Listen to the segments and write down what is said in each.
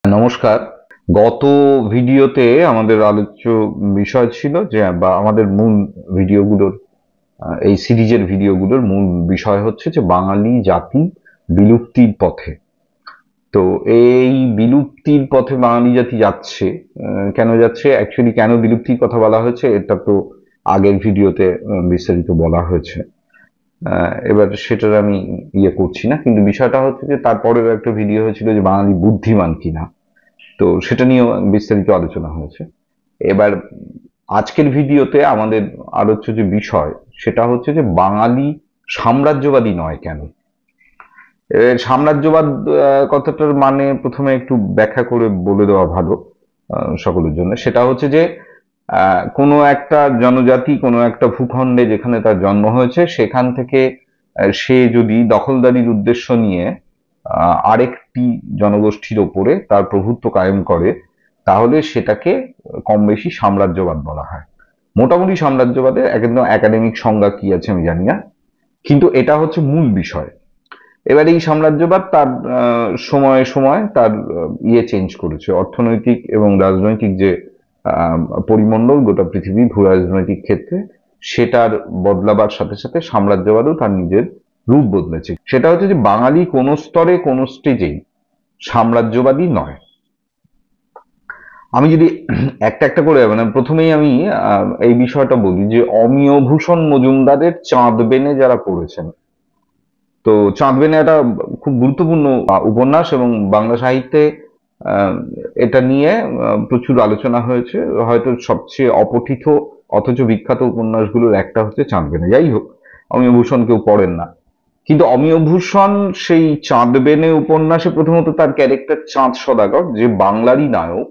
নমস্কার। গত ভিডিওতে আমাদের আলোচ্য বিষয় ছিল যে আমাদের মূল ভিডিওগুলোর এই সিরিজের ভিডিওগুলোর মূল বিষয় হচ্ছে যে বাঙালি জাতি বিলুপ্তির পথে। তো এই বিলুপ্তির পথে বাঙালি জাতি যাচ্ছে, কেন যাচ্ছে, অ্যাকচুয়ালি কেন বিলুপ্তির কথা বলা হয়েছে এটা তো আগের ভিডিওতে বিস্তারিত বলা হয়েছে। এবার সেটার আমি করছি না, কিন্তু বিষয়টা হচ্ছে যে তারপরের একটা ভিডিও হয়েছিল যে বাঙালি বুদ্ধিমান কিনা, তো সেটা নিয়েও বিস্তারিত আলোচনা হয়েছে। এবার আজকের ভিডিওতে আমাদের আলোচ্য যে বিষয় সেটা হচ্ছে যে বাঙালি সাম্রাজ্যবাদী নয় কেন। সাম্রাজ্যবাদ কথাটার মানে প্রথমে একটু ব্যাখ্যা করে বলে দেওয়া ভালো সকলের জন্য। সেটা হচ্ছে যে কোনো একটা জনজাতি কোনো একটা ভূখণ্ডে যেখানে তার জন্ম হয়েছে সেখান থেকে সে যদি দখলদারির উদ্দেশ্য নিয়ে আরেকটি জনগোষ্ঠীর ওপরে তার প্রভুত্ব কায়েম করে, তাহলে সেটাকে কম বেশি সাম্রাজ্যবাদ বলা হয়। মোটামুটি সাম্রাজ্যবাদের একদম একাডেমিক সংজ্ঞা কি আছে আমি জানি না, কিন্তু এটা হচ্ছে মূল বিষয়। এবার এই সাম্রাজ্যবাদ তার সময়ে সময়ে তার চেঞ্জ করেছে। অর্থনৈতিক এবং রাজনৈতিক যে পরিমণ্ডল গোটা পৃথিবী ভূ রাজনৈতিক ক্ষেত্রে, সেটার বদলাবার সাথে সাথে সাম্রাজ্যবাদও তার নিজের রূপ বদলেছে। সেটা হচ্ছে যে বাঙালি কোন স্তরে কোন স্টেজেই সাম্রাজ্যবাদী নয়। আমি যদি একটা একটা করে মানে প্রথমেই আমি এই বিষয়টা বলি যে অমিয়ভূষণ মজুমদারের চাঁদ বেনে যারা পড়েছেন, তো চাঁদ বেনে একটা খুব গুরুত্বপূর্ণ উপন্যাস এবং বাংলা সাহিত্যে এটা নিয়ে প্রচুর আলোচনা হয়েছে। হয়তো সবচেয়ে অপঠিত অথচ বিখ্যাত উপন্যাসগুলোর একটা হচ্ছে চাঁদ বেনে। যাই হোক, অমিয়ভূষণ কেউ পড়েন না, কিন্তু অমিয়ভূষণ সেই চাঁদ বেনে উপন্যাসে প্রথমত তার ক্যারেক্টার চাঁদ সদাগর, যে বাংলারই নায়ক,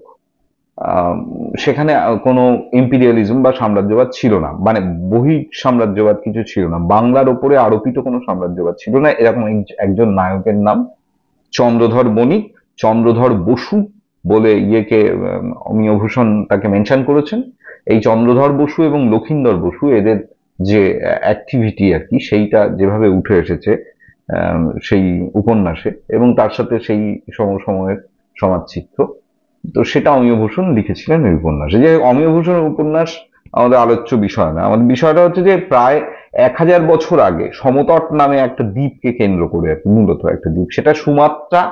সেখানে কোনো ইম্পিরিয়ালিজম বা সাম্রাজ্যবাদ ছিল না, মানে বহি সাম্রাজ্যবাদ কিছু ছিল না, বাংলার ওপরে আরোপিত কোনো সাম্রাজ্যবাদ ছিল না। এরকম একজন নায়কের নাম চন্দ্রধর বণিক, চন্দ্রধর বসু বলে অমিয়ভূষণ তাকে মেনশন করেছেন। এই চন্দ্রধর বসু এবং লক্ষিন্দর বসু এদের যে অ্যাক্টিভিটি আর কি, সেইটা যেভাবে উঠে এসেছে সেই উপন্যাসে, এবং তার সাথে সেই সময়ের সমাজচিত্র, তো সেটা অমিয়ভূষণ লিখেছিলেন এই উপন্যাসে। যে অমিয়ভূষণের উপন্যাস আমাদের আলোচ্য বিষয় না। আমাদের বিষয়টা হচ্ছে যে প্রায় 1000 বছর আগে সমতট নামে একটা দ্বীপকে কেন্দ্র করে, মূলত একটা দ্বীপ, সেটা সুমাত্রা,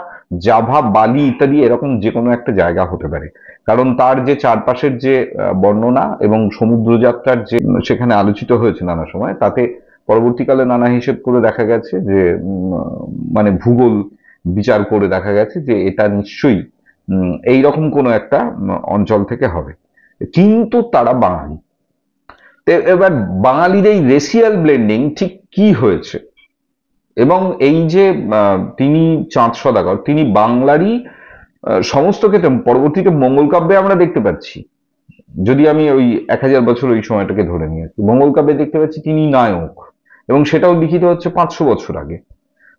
জাভা, বালি ইত্যাদি এরকম যে কোনো একটা জায়গা হতে পারে, কারণ তার যে চারপাশের যে বর্ণনা এবং সমুদ্রযাত্রার যে সেখানে আলোচিত হয়েছে নানা সময়, তাতে পরবর্তীকালে নানা হিসেব করে দেখা গেছে যে মানে ভূগোল বিচার করে দেখা গেছে যে এটা নিশ্চয়ই এইরকম কোনো একটা অঞ্চল থেকে হবে। কিন্তু তারা বাঙালি। এবার বাঙালির এই রেসিয়াল ব্লেন্ডিং ঠিক কি হয়েছে, এবং এই যে তিনি চাঁদ সদাগর, তিনি বাংলারই সমস্ত ক্ষেত্রে পরবর্তীতে মঙ্গল কাব্যে আমরা দেখতে পাচ্ছি, যদি আমি ওই 1000 বছর ওই সময়টাকে ধরে নিয়ে আসি, মঙ্গল কাব্যে দেখতে পাচ্ছি তিনি নায়ক, এবং সেটাও লিখিত হচ্ছে 500 বছর আগে।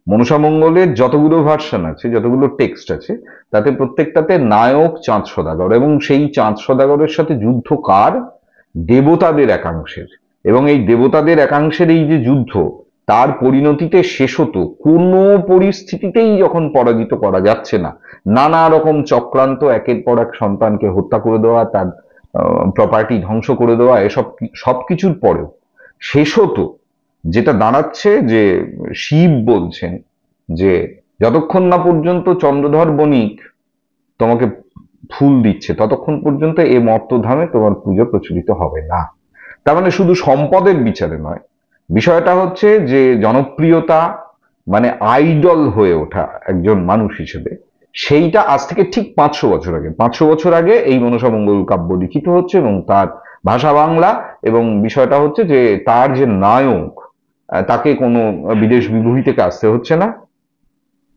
মনসা মঙ্গলের যতগুলো ভার্সন আছে, যতগুলো টেক্সট আছে, তাতে প্রত্যেকটাতে নায়ক চাঁদ সদাগর, এবং সেই চাঁদ সদাগরের সাথে যুদ্ধ কার? দেবতাদের একাংশের। এবং এই দেবতাদের একাংশের এই যে যুদ্ধ, তার পরিণতিতে শেষ হতো কোনো পরিস্থিতিতেই যখন পরাজিত করা যাচ্ছে না, নানা রকম চক্রান্ত, একের পর এক সন্তানকে হত্যা করে দেওয়া, তার প্রপার্টি ধ্বংস করে দেওয়া, এসব সবকিছুর পরেও শেষ হতো যেটা দাঁড়াচ্ছে যে শিব বলছেন যে যতক্ষণ না পর্যন্ত চন্দ্রধর বণিক তোমাকে ফুল দিচ্ছে ততক্ষণ পর্যন্ত এই মর্তধামে তোমার পুজো প্রচলিত হবে না। তার মানে শুধু সম্পদের বিচারে নয়, বিষয়টা হচ্ছে যে জনপ্রিয়তা, মানে আইডল হয়ে ওঠা একজন মানুষ হিসেবে, সেইটা আজ থেকে ঠিক 500 বছর আগে, 500 বছর আগে এই মনসা মঙ্গল কাব্য লিখিত হচ্ছে, এবং তার ভাষা বাংলা, এবং বিষয়টা হচ্ছে যে তার যে নায়ক, তাকে কোনো বিদেশ বিভূতি থেকে আসতে হচ্ছে না,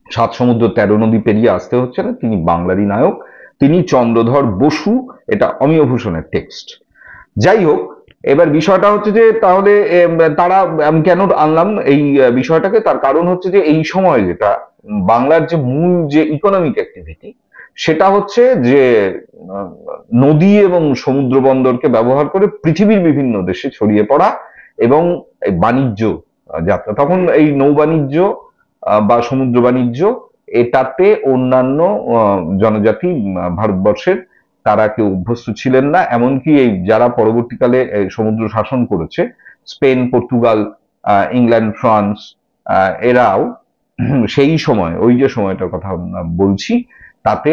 7 সমুদ্র 13 নদী পেরিয়ে আসতে হচ্ছে না, তিনি বাংলারই নায়ক, তিনি চন্দ্রধর বসু। এটা অমিয়ভূষণের টেক্সট। যাই হোক, এবার বিষয়টা হচ্ছে যে তাহলে তারা, আমি কেন আনলাম এই বিষয়টাকে, তার কারণ হচ্ছে যে এই সময় যেটা বাংলার যে মূল যে ইকোনমিক অ্যাক্টিভিটি, সেটা হচ্ছে যে নদী এবং সমুদ্র বন্দরকে ব্যবহার করে পৃথিবীর বিভিন্ন দেশে ছড়িয়ে পড়া এবং বাণিজ্য যাত্রা। তখন এই নৌ বাণিজ্য বা সমুদ্র বাণিজ্য, এটাতে অন্যান্য জনজাতি ভারতবর্ষের তারা কেউ অভ্যস্ত ছিলেন না। এমনকি এই যারা পরবর্তীকালে সমুদ্র শাসন করেছে, স্পেন, পর্তুগাল, ইংল্যান্ড, ফ্রান্স, এরাও সেই সময়, ওই যে সময়টার কথা বলছি, তাতে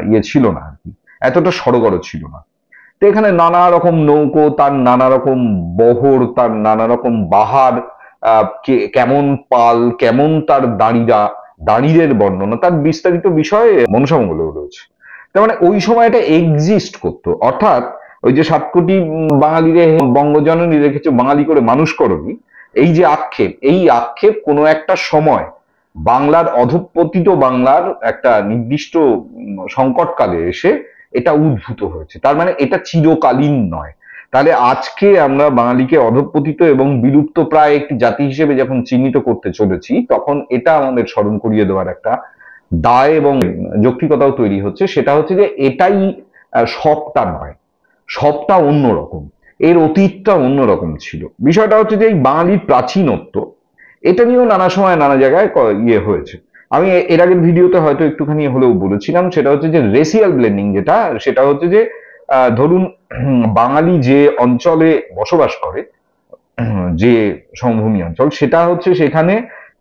ইয়ে ছিল না আর কি, এতটা সড়গড় ছিল না। তো এখানে নানা রকম নৌকো, তার নানা রকম বহর, তার নানা রকম বাহার, কেমন পাল, কেমন তার দাঁড়িদের বর্ণনা, তার বিস্তারিত বিষয়ে মনসামঙ্গলেও রয়েছে। তার মানে ওই সময়টা এক্সিস্ট করতো। অর্থাৎ ওই যে 7 কোটি বাঙালিরে বঙ্গজননী রেখেছে বাঙালি করে মানুষ করনি, এই যে আক্ষেপ, এই আক্ষেপ কোনো একটা সময় বাংলার অধঃপতিত বাংলার একটা নির্দিষ্ট সংকটকালে এসে এটা উদ্ভূত হয়েছে। তার মানে এটা চিরকালীন নয়। তাহলে আজকে আমরা বাঙালিকে অধঃপতিত এবং বিলুপ্ত প্রায় একটি জাতি হিসেবে যখন চিহ্নিত করতে চলেছি, তখন এটা আমাদের স্মরণ করিয়ে দেওয়ার একটা দায় এবং যৌক্তিকতাও তৈরি হচ্ছে। সেটা হচ্ছে যে এটাই সবটা নয়, সবটা অন্যরকম, এর অতীতটা অন্যরকম ছিল। বিষয়টা হচ্ছে যে এই বাঙালির প্রাচীনত্ব, এটা নিয়েও নানা সময় নানা জায়গায় ইয়ে হয়েছে। আমি এর আগের ভিডিওতে হয়তো একটুখানি হলেও বলেছিলাম, সেটা হচ্ছে যে রেসিয়াল ব্লেন্ডিং, যেটা সেটা হচ্ছে যে ধরুন বাঙালি যে অঞ্চলে বসবাস করে, যে সমভূমি অঞ্চল, সেটা হচ্ছে সেখানে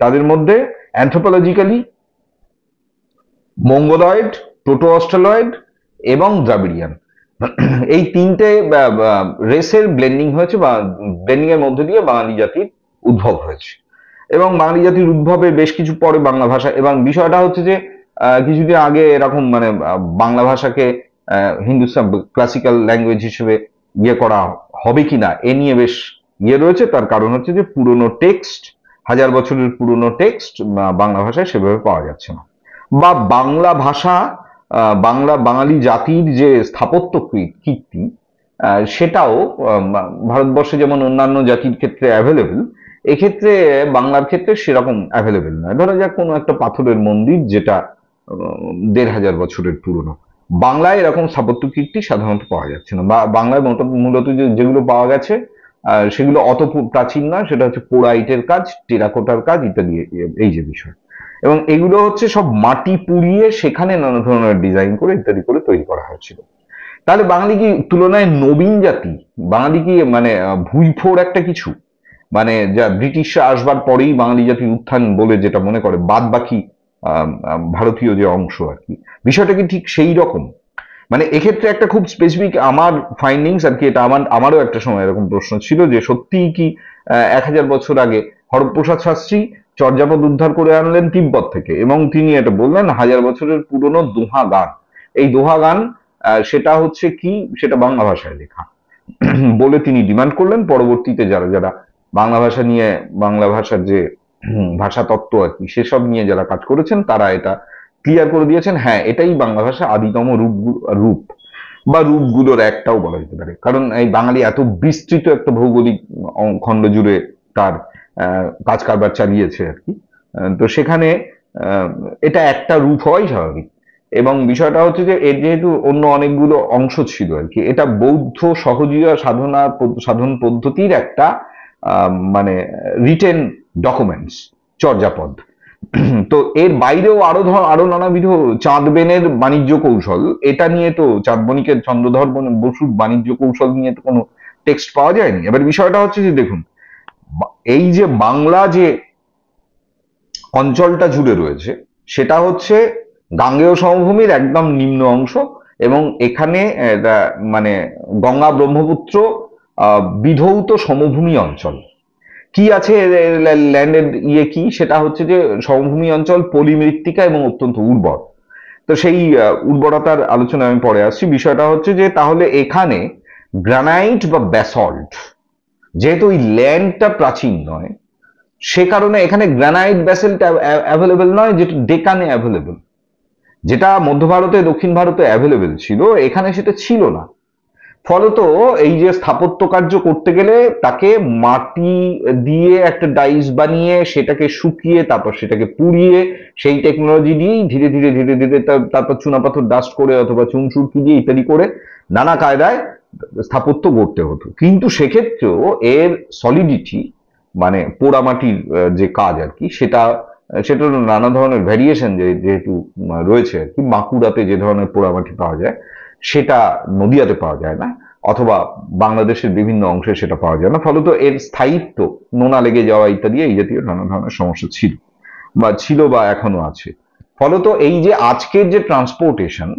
তাদের মধ্যে অ্যানথ্রোপোলজিক্যালি মঙ্গোলয়েড, প্রোটো অস্ট্রালয়েড এবং দ্রাবিড়িয়ান, এই তিনটে রেসের ব্লেন্ডিং হয়েছে, বা ব্লেন্ডিং এর মধ্যে দিয়ে বাঙালি জাতির উদ্ভব হয়েছে। এবং বাঙালি জাতির উদ্ভবে বেশ কিছু পরে বাংলা ভাষা, এবং বিষয়টা হচ্ছে যে কিছুদিন আগে এরকম মানে বাংলা ভাষাকে হিন্দুস্তান ক্লাসিক্যাল ল্যাঙ্গুয়েজ হিসেবে ইয়ে করা হবে কিনা এ নিয়ে বেশ ইয়ে রয়েছে। তার কারণ হচ্ছে যে পুরনো টেক্সট, 1000 বছরের পুরনো টেক্সট বাংলা ভাষায় সেভাবে পাওয়া যাচ্ছে না, বা বাংলা ভাষা, বাঙালি জাতির যে স্থাপত্য কীর্তি, সেটাও ভারতবর্ষে যেমন অন্যান্য জাতির ক্ষেত্রে অ্যাভেলেবেল, এক্ষেত্রে বাংলার ক্ষেত্রে সেরকম অ্যাভেলেবেল নয়। ধরা যাক কোনো একটা পাথরের মন্দির যেটা 1500 বছরের পুরনো, বাংলায় এরকম স্থাপত্য কীর্তি সাধারণত পাওয়া যাচ্ছে না, বা বাংলায় মূলত যেগুলো পাওয়া গেছে সেগুলো অত প্রাচীন না, সেটা হচ্ছে পোড়াইটের কাজ, টেরাকোটার কাজ ইত্যাদি, এই যে বিষয়। এবং এগুলো হচ্ছে সব মাটি পুড়িয়ে সেখানে নানা ধরনের ডিজাইন করে ইত্যাদি করে তৈরি করা হয়েছিল। তাহলে বাঙালি কি তুলনায় নবীন জাতি? বাঙালি কি মানে ভুইফোড় একটা কিছু, মানে যা ব্রিটিশরা আসবার পরেই বাঙালি জাতির উত্থান বলে যেটা মনে করে বাদ বাকি ভারতীয় যে অংশ আর কি, বিষয়টা কি ঠিক সেই রকম? মানে এক্ষেত্রে একটা খুব স্পেসিফিক আমার ফাইন্ডিংস আর কি, এটা আমারও একটা সময় এরকম প্রশ্ন ছিল যে সত্যিই কি 1000 বছর আগে হরপ্রসাদ শাস্ত্রী চর্যাপদ উদ্ধার করে আনলেন তিব্বত থেকে, এবং তিনি এটা বললেন 1000 বছরের পুরনো দোহা গান, এই দোহা গান সেটা হচ্ছে কি, সেটা বাংলা ভাষায় লেখা বলে তিনি ডিমান্ড করলেন। পরবর্তীতে যারা যারা বাংলা ভাষা নিয়ে, বাংলা ভাষার যে ভাষা তত্ত্ব আর কি, সেসব নিয়ে যারা কাজ করেছেন তারা এটা ক্লিয়ার করে দিয়েছেন, হ্যাঁ এটাই বাংলা ভাষা আদিতম রূপ বা রূপগুলোর একটাও বলা যেতে পারে। কারণ এই বাঙালি এত বিস্তৃত একটা ভৌগোলিক খণ্ড জুড়ে তার কাজ কারবার চালিয়েছে আর কি, তো সেখানে এটা একটা রূপ হওয়াই স্বাভাবিক। এবং বিষয়টা হচ্ছে যে এর যেহেতু অন্য অনেকগুলো অংশ ছিল আর কি, এটা বৌদ্ধ সহজীয় সাধন পদ্ধতির একটা মানে রিটেন ডকুমেন্টস, চর্যাপদ। তো এর বাইরেও আরো নানাবিধ চাঁদবেনের বাণিজ্য কৌশল, এটা নিয়ে তো চাঁদ বণিকের চন্দ্রধর বসুর বাণিজ্য কৌশল নিয়ে তো কোনো টেক্সট পাওয়া যায়নি। এবার বিষয়টা হচ্ছে যে দেখুন, এই যে বাংলা যে অঞ্চলটা জুড়ে রয়েছে সেটা হচ্ছে গাঙ্গেয় সমভূমির একদম নিম্ন অংশ, এবং এখানে মানে গঙ্গা ব্রহ্মপুত্র বিধৌত সমভূমি অঞ্চল। কি আছে ল্যান্ডের ইয়ে কি, সেটা হচ্ছে যে সমভূমি অঞ্চল পলিমৃত্তিকা এবং অত্যন্ত উর্বর। তো সেই উর্বরতার আলোচনা আমি পরে আসছি। বিষয়টা হচ্ছে যে তাহলে এখানে গ্রানাইট বা ব্যাসল্ট, যেহেতু ওই ল্যান্ডটা প্রাচীন নয়, সে কারণে এখানে গ্রানাইট ব্যাসল্ট অ্যাভেলেবেল নয়, যেটা ডেকানে অ্যাভেলেবেল, যেটা মধ্য ভারতে দক্ষিণ ভারতে অ্যাভেলেবেল ছিল, এখানে সেটা ছিল না। ফলত এই যে স্থাপত্য কার্য করতে গেলে তাকে মাটি দিয়ে একটা ডাইস বানিয়ে সেটাকে শুকিয়ে তারপর সেটাকে পুড়িয়ে সেই টেকনোলজি দিয়েই ধীরে ধীরে ধীরে ধীরে তারপর চুনাপাথর ডাস্ট করে অথবা চুনসুরকি দিয়ে ইত্যাদি করে নানা কায়দায় স্থাপত্য গড়তে হতো। কিন্তু সেক্ষেত্রেও এর সলিডিটি, মানে পোড়ামাটির যে কাজ আর কি, সেটা সেটার নানা ধরনের ভ্যারিয়েশন যেহেতু রয়েছে আর কি। বাঁকুড়াতে যে ধরনের পোড়ামাটি পাওয়া যায় সেটা নদিয়াতে পাওয়া যায় না, অথবা বাংলাদেশের বিভিন্ন অংশে সেটা পাওয়া যায় না, ফলত এর স্থায়িত্ব, নোনা লেগে যাওয়া ইত্যাদি এই জাতীয় নানা ধরনের সমস্যা ছিল বা এখনো আছে। ফলত এই যে আজকের যে ট্রান্সপোর্টেশন,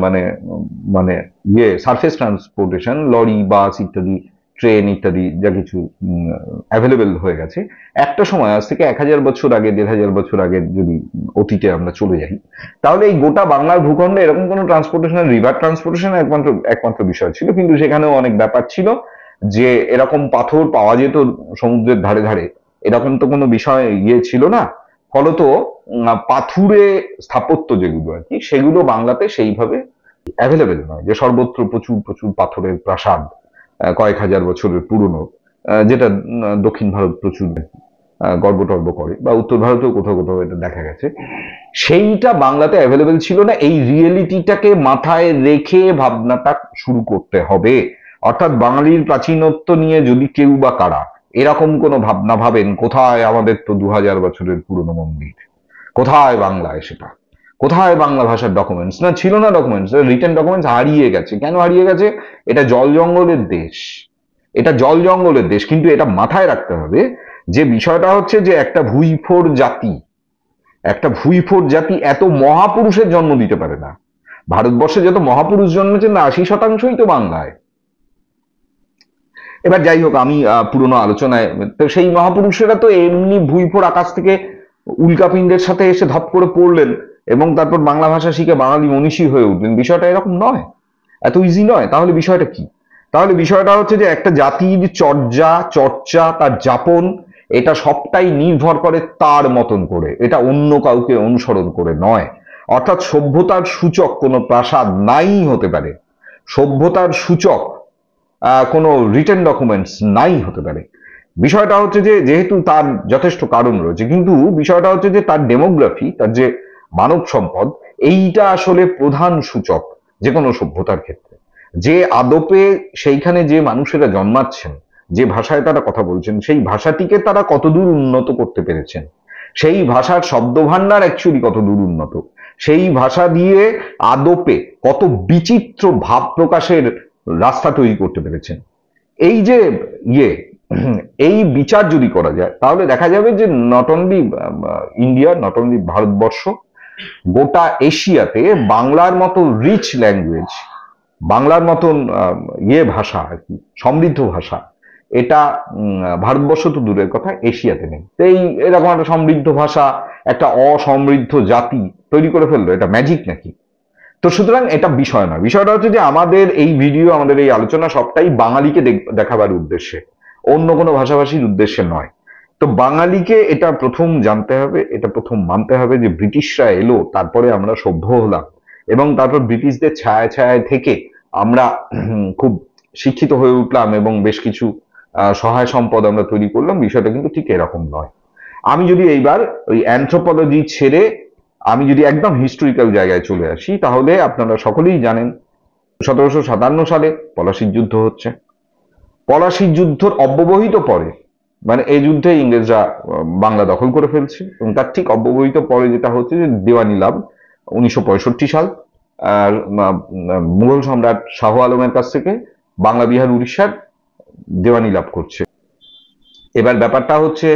মানে মানে সারফেস ট্রান্সপোর্টেশন, লরি, বাস ইত্যাদি, ট্রেন ইত্যাদি যা কিছু অ্যাভেলেবেল হয়ে গেছে, একটা সময় আজ থেকে 1000 বছর আগে, 1500 বছর আগে যদি অতীতে আমরা চলে যাই, তাহলে এই গোটা বাংলার ভূখণ্ডে এরকম কোনো ট্রান্সপোর্টেশন, রিভার ট্রান্সপোর্টেশন একমাত্র বিষয় ছিল। কিন্তু সেখানেও অনেক ব্যাপার ছিল, যে এরকম পাথর পাওয়া যেত সমুদ্রের ধারে ধারে, এরকম তো কোনো বিষয় ছিল না। ফলত পাথুরে স্থাপত্য যেগুলো আর কি, সেগুলো বাংলাতে সেইভাবে অ্যাভেলেবেল নয়, যে সর্বত্র প্রচুর প্রচুর পাথরের প্রাসাদ কয়েক হাজার বছরের পুরনো, যেটা দক্ষিণ ভারত প্রচুর গর্ব টর্ব করে, বা উত্তর ভারতেও কোথাও কোথাও এটা দেখা গেছে, সেইটা বাংলাতে অ্যাভেলেবেল ছিল না। এই রিয়েলিটিটাকে মাথায় রেখে ভাবনাটা শুরু করতে হবে। অর্থাৎ বাঙালির প্রাচীনত্ব নিয়ে যদি কেউ বা কারা এরকম কোনো ভাবনা ভাবেন, কোথায় আমাদের তো 2000 বছরের পুরনো মন্দির, কোথায় বাংলায় সেটা, কোথায় বাংলা ভাষার ডকুমেন্টস? না, ছিল না ডকুমেন্টস, রিটেন ডকুমেন্টস হারিয়ে গেছে। কেন হারিয়ে গেছে? এটা জল জঙ্গলের দেশ, এটা জল জঙ্গলের দেশ। কিন্তু এটা মাথায় রাখতে হবে যে বিষয়টা হচ্ছে যে একটা ভুইফোর জাতি এত মহাপুরুষের জন্ম দিতে পারে না। ভারতবর্ষে যত মহাপুরুষ জন্মেছেন না, 80%ই তো বাংলায়। এবার যাই হোক, আমি পুরনো আলোচনায়, তো সেই মহাপুরুষেরা তো এমনি ভুইফোর আকাশ থেকে উল্কাপিণ্ডের সাথে এসে ধপ করে পড়লেন এবং তারপর বাংলা ভাষা শিখে বাঙালি মনীষী হয়ে উঠলেন। বিষয়টা এরকম নয়, এত ইজি নয়। তাহলে বিষয়টা কি? তাহলে বিষয়টা হচ্ছে যে একটা জাতির চর্চা, তার যাপন, এটা সবটাই নির্ভর করে তার মতন করে, এটা অন্য কাউকে অনুসরণ করে নয়। অর্থাৎ সভ্যতার সূচক কোনো প্রাসাদ নাই হতে পারে, সভ্যতার সূচক কোনো রিটেন ডকুমেন্টস নাই হতে পারে। বিষয়টা হচ্ছে যে যেহেতু তার যথেষ্ট কারণ রয়েছে, কিন্তু বিষয়টা হচ্ছে যে তার ডেমোগ্রাফি, তার যে মানব সম্পদ, এইটা আসলে প্রধান সূচক যে কোনো সভ্যতার ক্ষেত্রে। যে আদপে সেইখানে যে মানুষেরা জন্মাচ্ছেন, যে ভাষায় তারা কথা বলছেন, সেই ভাষাটিকে তারা কতদূর উন্নত করতে পেরেছেন, সেই ভাষার শব্দভাণ্ডার অ্যাকচুয়ালি কতদূর উন্নত, সেই ভাষা দিয়ে আদপে কত বিচিত্র ভাব প্রকাশের রাস্তা তৈরি করতে পেরেছেন, এই যে এই বিচার যদি করা যায়, তাহলে দেখা যাবে যে not only India, not only Bharatvarsha, গোটা এশিয়াতে বাংলার মতো রিচ ল্যাঙ্গুয়েজ, বাংলার মতন ভাষা আর কি, সমৃদ্ধ ভাষা, এটা ভারতবর্ষ তো দূরের কথা, এশিয়াতে নেই। এই এরকম একটা সমৃদ্ধ ভাষা একটা অসমৃদ্ধ জাতি তৈরি করে ফেললো, এটা ম্যাজিক নাকি? তো সুতরাং এটা বিষয় না। বিষয়টা হচ্ছে যে আমাদের এই ভিডিও, আমাদের এই আলোচনা সবটাই বাঙালিকে দেখাবার উদ্দেশ্যে, অন্য কোনো ভাষাভাষীর উদ্দেশ্যে নয়। তো বাঙালিকে এটা প্রথম জানতে হবে, এটা প্রথম মানতে হবে যে ব্রিটিশরা এলো, তারপরে আমরা সভ্য হলাম, এবং তারপর ব্রিটিশদের ছায়া ছায়ায় থেকে আমরা খুব শিক্ষিত হয়ে উঠলাম এবং বেশ কিছু সহায় সম্পদ আমরা তৈরি করলাম। বিষয়টা কিন্তু ঠিক এরকম নয়। আমি যদি এইবার ওই অ্যানথ্রোপোলজি ছেড়ে আমি যদি একদম হিস্টোরিক্যাল জায়গায় চলে আসি, তাহলে আপনারা সকলেই জানেন 1757 সালে পলাশির যুদ্ধ হচ্ছে। পলাশির যুদ্ধর অব্যবহিত পরে, মানে এই যুদ্ধে ইংরেজরা বাংলা দখল করে ফেলছে, এবং তার ঠিক অব্যবহিত পরে যেটা হচ্ছে যে দেওয়ানি লাভ 1965 সাল, আর মুঘল সম্রাট শাহ আলমের কাছ থেকে বাংলা, বিহার, উড়িষ্যার দেওয়ানি লাভ করছে। এবার ব্যাপারটা হচ্ছে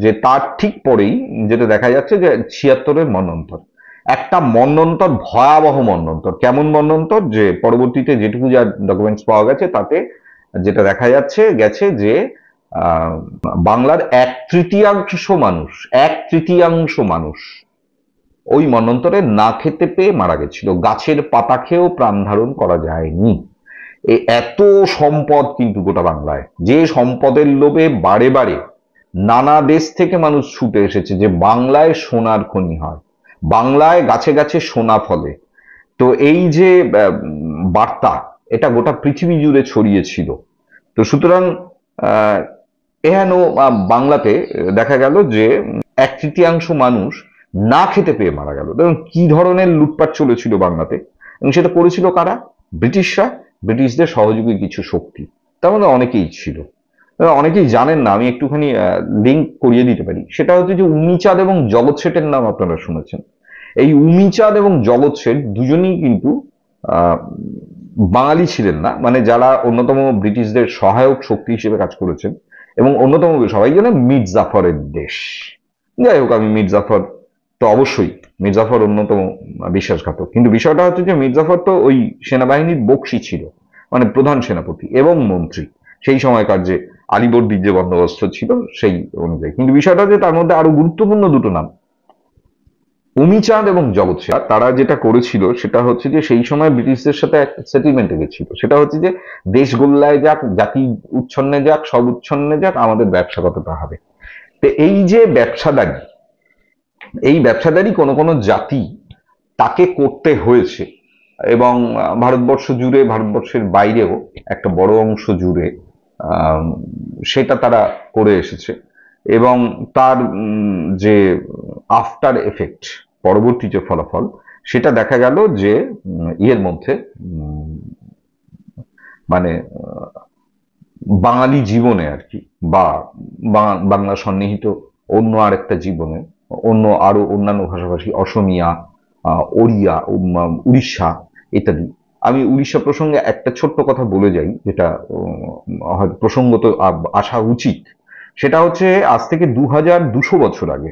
যে তার ঠিক পরেই যেটা দেখা যাচ্ছে যে 76-এর মন্বন্তর, একটা মন্বন্তর, ভয়াবহ মন্বন্তর। কেমন মন্বন্তর? যে পরবর্তীতে যেটুকু যা ডকুমেন্টস পাওয়া গেছে তাতে যেটা দেখা গেছে যে বাংলার 1/3 মানুষ ওই মন্বন্তরে না খেতে পেয়ে মারা গেছিল। গাছের পাতা খেয়েও প্রাণ ধারণ করা যায়নি। এত সম্পদ কিন্তু গোটা বাংলায়, যে সম্পদের লোভে বারে বারে নানা দেশ থেকে মানুষ ছুটে এসেছে যে বাংলায় সোনার খনি হয়, বাংলায় গাছে গাছে সোনা ফলে। তো এই যে বার্তা, এটা গোটা পৃথিবী জুড়ে ছড়িয়েছিল। তো সুতরাং এহেন বাংলাতে দেখা গেল যে 1/3 মানুষ না খেতে পেয়ে মারা গেল। দেখুন কি ধরনের লুটপাট চলেছিল বাংলাতে, এবং সেটা করেছিল কারা? ব্রিটিশরা, ব্রিটিশদের সহযোগী কিছু শক্তি, তার মধ্যে অনেকেই ছিল। অনেকেই জানেন না, আমি একটুখানি লিঙ্ক করিয়ে দিতে পারি। সেটা হচ্ছে যে উমিচাঁদ এবং জগৎ শেঠের নাম আপনারা শুনেছেন। এই উমিচাঁদ এবং জগৎ শেঠ দুজনেই কিন্তু আহ, বাঙালি ছিলেন না, মানে যারা অন্যতম ব্রিটিশদের সহায়ক শক্তি হিসেবে কাজ করেছেন, এবং অন্যতম সবাই জানেন মির্জাফরের দেশ। যাই হোক, আমি মির্জাফর তো অবশ্যই, মির্জাফর অন্যতম বিশ্বাসঘাতক, কিন্তু বিষয়টা হচ্ছে যে মির্জাফর তো ওই সেনাবাহিনীর বক্সি ছিল, মানে প্রধান সেনাপতি এবং মন্ত্রী সেই সময়কার যে আলীবর্দীর যে বন্দোবস্ত ছিল সেই অনুযায়ী। কিন্তু বিষয়টা যে তার মধ্যে আরো গুরুত্বপূর্ণ দুটো নাম, উমিচাঁদ এবং জগৎ শেঠ, তারা যেটা করেছিল সেটা হচ্ছে যে সেই সময় ব্রিটিশদের সাথে একটা সেটেলমেন্টে গেছিল। সেটা হচ্ছে যে দেশ গোল্লায় যাক, জাতি উচ্ছন্নে যাক, সব উচ্ছন্নে যাক, আমাদের ব্যবসা কতটা হবে। তো এই যে ব্যবসাদারি, এই ব্যবসাদারি কোনো কোনো জাতি তাকে করতে হয়েছে, এবং ভারতবর্ষ জুড়ে, ভারতবর্ষের বাইরেও একটা বড় অংশ জুড়ে আহ, সেটা তারা করে এসেছে। এবং তার যে আফটার এফেক্ট, পরবর্তী যে ফলাফল, সেটা দেখা গেল যে ইয়ের মধ্যে মানে বাঙালি জীবনে আর কি, বা বাংলা সন্নিহিত অন্য আরেকটা জীবনে, অন্য আরো অন্যান্য ভাষাভাষী, অসমিয়া, ওড়িয়া, উড়িষ্যা ইত্যাদি। আমি উড়িষ্যা প্রসঙ্গে একটা ছোট্ট কথা বলে যাই, যেটা হয়তো প্রসঙ্গত আসা উচিত। সেটা হচ্ছে আজ থেকে 2200 বছর আগে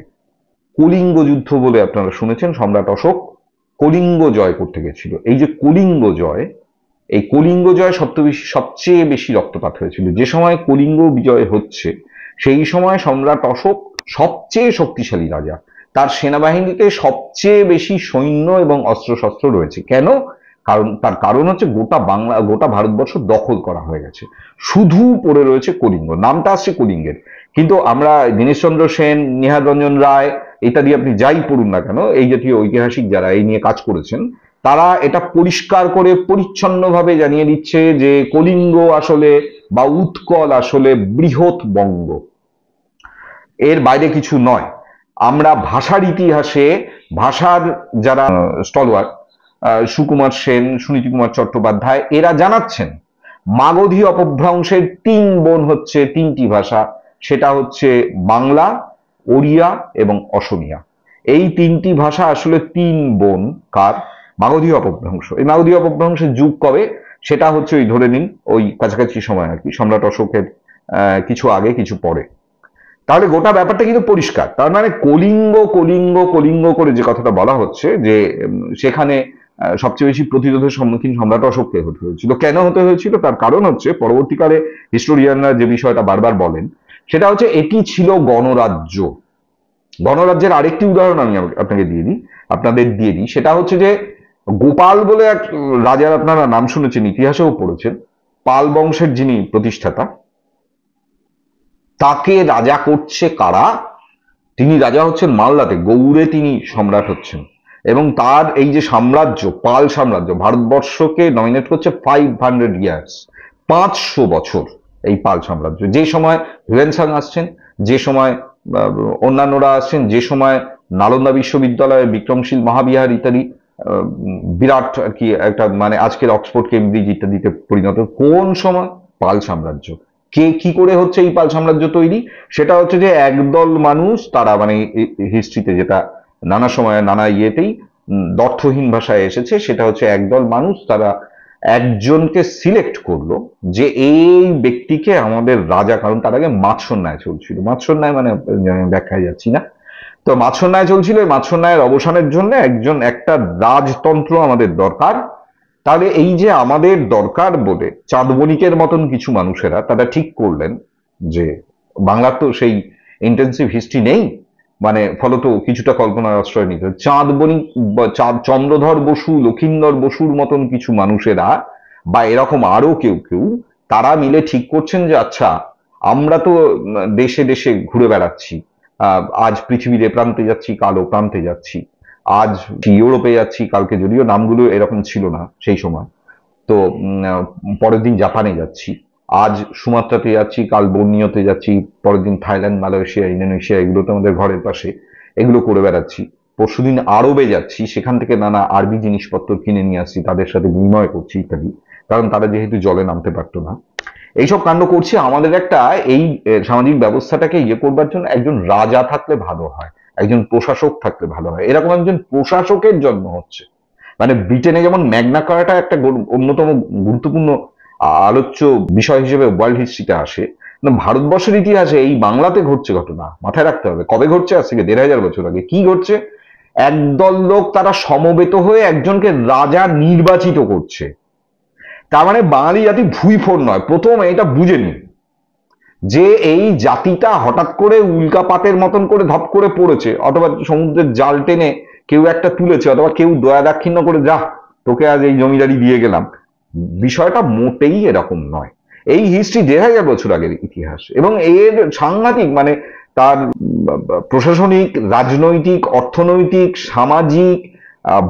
কলিঙ্গ যুদ্ধ বলে আপনারা শুনেছেন, সম্রাট অশোক কলিঙ্গ জয় করতে গেছিল। এই যে কলিঙ্গ জয়, এই কলিঙ্গ জয় সবচেয়ে বেশি রক্তপাত হয়েছিল। যে সময় কলিঙ্গ বিজয় হচ্ছে সেই সময় সম্রাট অশোক সবচেয়ে শক্তিশালী রাজা, তার সেনাবাহিনীতে সবচেয়ে বেশি সৈন্য এবং অস্ত্রশস্ত্র রয়েছে। কেন? তার কারণ হচ্ছে গোটা ভারতবর্ষ দখল করা হয়ে গেছে, শুধু পড়ে রয়েছে কলিঙ্গ, নামটা আসছে কলিঙ্গের। কিন্তু আমরা দীনেশচন্দ্র সেন, নিহার রঞ্জন রায় ইত্যাদি আপনি যাই পড়ুন না কেন, এই জাতীয় ঐতিহাসিক যারা এই নিয়ে কাজ করেছেন, তারা এটা পরিষ্কার করে পরিচ্ছন্নভাবে জানিয়ে দিচ্ছে যে কলিঙ্গ আসলে বা উৎকল আসলে বৃহৎ বঙ্গ, এর বাইরে কিছু নয়। আমরা ভাষার ইতিহাসে, ভাষার যারা স্টলওয়ার্ড, সুকুমার সেন, সুনীতি কুমার চট্টোপাধ্যায়, এরা জানাচ্ছেন মাগধী অপভ্রংশের 3 বোন হচ্ছে 3টি ভাষা, সেটা হচ্ছে বাংলা, ওড়িয়া এবং অসমিয়া। এই 3টি ভাষা আসলে 3 বোন কার? মাগধী অপভ্রংশ। এই মাগধী অপভ্রংশের যুগ কবে? সেটা হচ্ছে ওই ধরে নিন ওই কাছাকাছি সময় আর কি, সম্রাট অশোকের কিছু আগে কিছু পরে। তাহলে গোটা ব্যাপারটা কিন্তু পরিষ্কার। তার মানে কলিঙ্গ কলিঙ্গ কলিঙ্গ করে যে কথাটা বলা হচ্ছে, যে সেখানে সবচেয়ে বেশি প্রতিরোধের সম্মুখীন সম্রাট অশোককে হতে হয়েছিল। কেন হতে হয়েছিল? তার কারণ হচ্ছে পরবর্তীকালে হিস্টোরিয়ানরা যে বিষয়টা বারবার বলেন, সেটা হচ্ছে এটি ছিল গণরাজ্য। গণরাজ্যের আরেকটি উদাহরণ আমি আপনাদের দিয়ে দিই। সেটা হচ্ছে যে গোপাল বলে এক রাজার আপনারা নাম শুনেছেন, ইতিহাসেও পড়েছেন, পাল বংশের যিনি প্রতিষ্ঠাতা, তাকে রাজা করছে কারা? তিনি রাজা হচ্ছেন মালদাতে, গৌড়ে তিনি সম্রাট হচ্ছেন, এবং তার এই যে সাম্রাজ্য, পাল সাম্রাজ্য, ভারতবর্ষকে ডমিনেট করছে 500 ইয়ার্স, 500 বছর। এই পাল সাম্রাজ্য, যে সময় হিউয়েন আসছেন, যে সময় অন্যান্যরা আসছেন, যে সময় নালন্দা বিশ্ববিদ্যালয়, বিক্রমশীল মহাবিহার ইত্যাদি বিরাট আর কি একটা, মানে আজকের অক্সফোর্ড, কেমব্রিজ ইত্যাদিতে পরিণত, কোন সময়? পাল সাম্রাজ্য। কে কি করে হচ্ছে এই পাল সাম্রাজ্য তৈরি? সেটা হচ্ছে যে একদল মানুষ, তারা মানে হিস্ট্রিতে যেটা নানা সময় নানা ইয়েতেই অর্থহীন ভাষায় এসেছে, সেটা হচ্ছে একদল মানুষ তারা একজনকে সিলেক্ট করলো যে এই ব্যক্তিকে আমাদের রাজা, কারণ তার আগে মাৎসর ন্যায় চলছিল। মাৎসর ন্যায় মানে ব্যাখ্যায় যাচ্ছি না, তো মাৎসর ন্যায় চলছিল। এই মাৎসর ন্যায়ের অবসানের জন্য একটা রাজতন্ত্র আমাদের দরকার। তাহলে এই যে আমাদের দরকার বলে চাঁদ বণিকের মতন কিছু মানুষেরা তারা ঠিক করলেন যে বাংলার তো সেই ইন্টেন্সিভ হিস্ট্রি নেই, মানে ফলত কিছুটা কল্পনার আশ্রয় নিতে চাঁদ বণিক, চন্দ্রধর বসু, লক্ষিন্দর বসুর মতন কিছু মানুষেরা, বা এরকম আরো কেউ কেউ, তারা মিলে ঠিক করছেন যে আচ্ছা, আমরা তো দেশে দেশে ঘুরে বেড়াচ্ছি, আজ পৃথিবীর এ প্রান্তে যাচ্ছি, কাল ও প্রান্তে যাচ্ছি, আজ ইউরোপে যাচ্ছি, কালকে যদিও নামগুলো এরকম ছিল না সেই সময়, তো পরের দিন জাপানে যাচ্ছি, আজ সুমাত্রাতে যাচ্ছি, কাল বর্নিওতে যাচ্ছি, পরের দিন থাইল্যান্ড, মালয়েশিয়া, ইন্দোনেশিয়া, এগুলো তো আমাদের ঘরের পাশে, এগুলো করে বেড়াচ্ছি, পরশুদিন আরবে যাচ্ছি, সেখান থেকে নানা আরবি জিনিসপত্র কিনে নিয়ে আসছি, তাদের সাথে বিনিময় করছি ইত্যাদি, কারণ তারা যেহেতু জলে নামতে পারতো না। এইসব কাণ্ড করছি আমাদের একটা এই সামাজিক ব্যবস্থাটাকে ইয়ে করবার জন্য একজন রাজা থাকলে ভালো হয়, একজন প্রশাসক থাকলে ভালো হয়। এরকম একজন প্রশাসকের জন্ম হচ্ছে। মানে ব্রিটেনে যেমন ম্যাগনা কার্টা একটা অন্যতম গুরুত্বপূর্ণ আলোচ্য বিষয় হিসেবে ওয়ার্ল্ড হিস্ট্রিতে আসে, ভারতবর্ষের ইতিহাসে এই বাংলাতে ঘটছে ঘটনা, মাথায় রাখতে হবে। কবে ঘটছে? আজ থেকে 1500 বছর আগে। কি ঘটছে? একদল লোক তারা সমবেত হয়ে একজনকে রাজা নির্বাচিত করছে। তার মানে বাঙালি জাতি ভুইফোড় নয়। প্রথম এটা বুঝে নিন যে এই জাতিটা হঠাৎ করে উল্কাপাতের মতন করে ধপ করে পড়েছে, অথবা সমুদ্রের জাল টেনে কেউ একটা তুলেছে, অথবা কেউ দয়া দাক্ষিণ্য করে যা তোকে আজ এই জমিদারি দিয়ে গেলাম। বিষয়টা মোটেই এরকম নয়। এই হিস্ট্রি 1500 বছর আগের ইতিহাস, এবং এর সাংঘাতিক মানে তার প্রশাসনিক, রাজনৈতিক, অর্থনৈতিক, সামাজিক,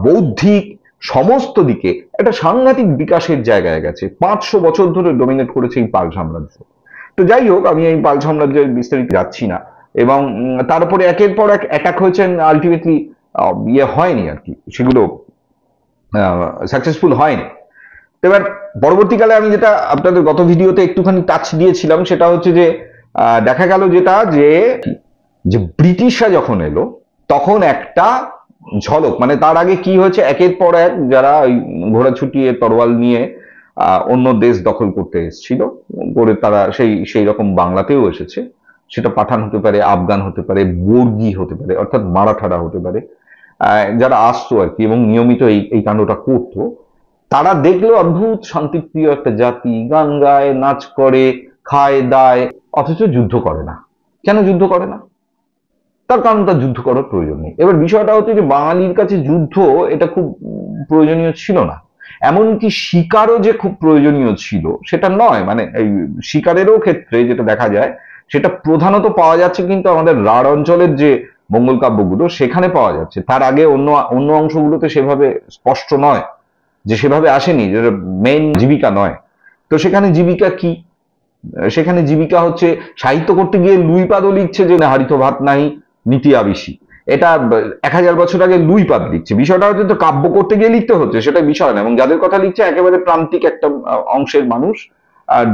বৌদ্ধিক সমস্ত দিকে একটা সাংঘাতিক বিকাশের জায়গায় গেছে। 500 বছর ধরে ডোমিনেট করেছে এই পাল সাম্রাজ্য। তো যাই হোক, আমি এই পাল সাম্রাজ্যের বিস্তারিত যাচ্ছি না। এবং তারপরে একের পর এক অ্যাটাক হয়েছেন, আলটিমেটলি ইয়ে হয়নি আর কি, সেগুলো সাকসেসফুল হয়নি। এবার পরবর্তীকালে আমি যেটা আপনাদের গত ভিডিওতে একটুখানি টাচ দিয়েছিলাম, সেটা হচ্ছে যে দেখা গেল যেটা যে ব্রিটিশরা যখন এলো তখন একটা ঝলক, মানে তার আগে কি হয়েছে, একের পর এক যারা ওই ঘোড়া ছুটিয়ে তরোয়াল নিয়ে অন্য দেশ দখল করতে এসেছিল, করে তারা সেই রকম বাংলাতেও এসেছে। সেটা পাঠান হতে পারে, আফগান হতে পারে, বর্গী হতে পারে, অর্থাৎ মারাঠারা হতে পারে, যারা আসতো আর কি, এবং নিয়মিত এই কাণ্ডটা করতো। তারা দেখলো অদ্ভুত শান্তিপ্রিয় একটা জাতি, গান গায়, নাচ করে, খায় দায়, অথচ যুদ্ধ করে না। কেন যুদ্ধ করে না? তার কারণ তার যুদ্ধ করার প্রয়োজন নেই। এবার বিষয়টা হচ্ছে যে বাঙালির কাছে যুদ্ধ এটা খুব প্রয়োজনীয় ছিল না। এমনকি শিকারও যে খুব প্রয়োজনীয় ছিল সেটা নয়। মানে এই শিকারেরও ক্ষেত্রে যেটা দেখা যায়, সেটা প্রধানত পাওয়া যাচ্ছে কিন্তু আমাদের রাঢ় অঞ্চলের যে মঙ্গল কাব্যগুলো সেখানে পাওয়া যাচ্ছে। তার আগে অন্য অন্য অংশগুলোতে সেভাবে স্পষ্ট নয়, যে সেভাবে আসেনি, যে মেইন জীবিকা নয়। তো সেখানে জীবিকা কি? সেখানে জীবিকা হচ্ছে সাহিত্য করতে গিয়ে লুইপাদও লিখছে যে হারিত ভাত নাই নীতি আবিষি। এটা 1000 বছর আগে লুইপাদ লিখছে। বিষয়টা হচ্ছে তো কাব্য করতে গিয়ে লিখতে হচ্ছে, সেটা বিষয় না। এবং যাদের কথা লিখছে একেবারে প্রান্তিক একটা অংশের মানুষ,